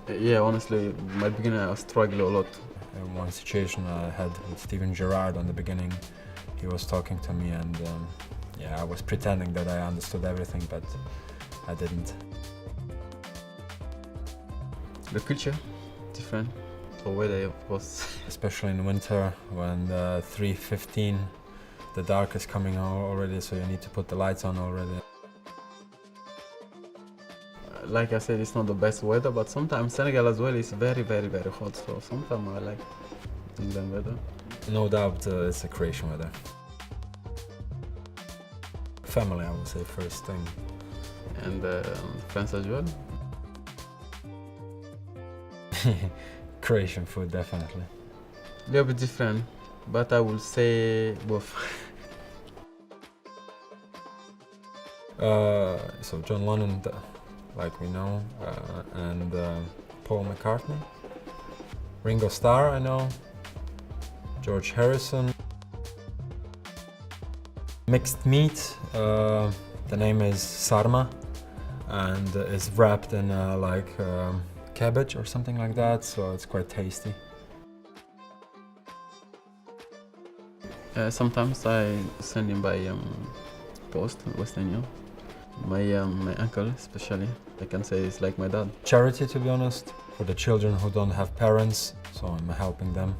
Yeah, honestly, my beginning I struggled a lot. One situation I had with Steven Gerrard on the beginning, he was talking to me and yeah, I was pretending that I understood everything, but I didn't. The culture, different. The weather, of course. Especially in winter when 3:15, the dark is coming already, so you need to put the lights on already. Like I said, it's not the best weather, but sometimes Senegal as well is very, very, very hot. So sometimes I like England weather. No doubt it's a Croatian weather. Family, I would say, first thing. And friends as well. Croatian food, definitely. A little bit different, but I will say both. So John Lennon, like we know, and Paul McCartney. Ringo Starr, I know. George Harrison. Mixed meat, the name is sarma, and it's wrapped in like cabbage or something like that, so it's quite tasty. Sometimes I send him by post, Western Union. My uncle especially, I can say it's like my dad. Charity, to be honest, for the children who don't have parents, so I'm helping them.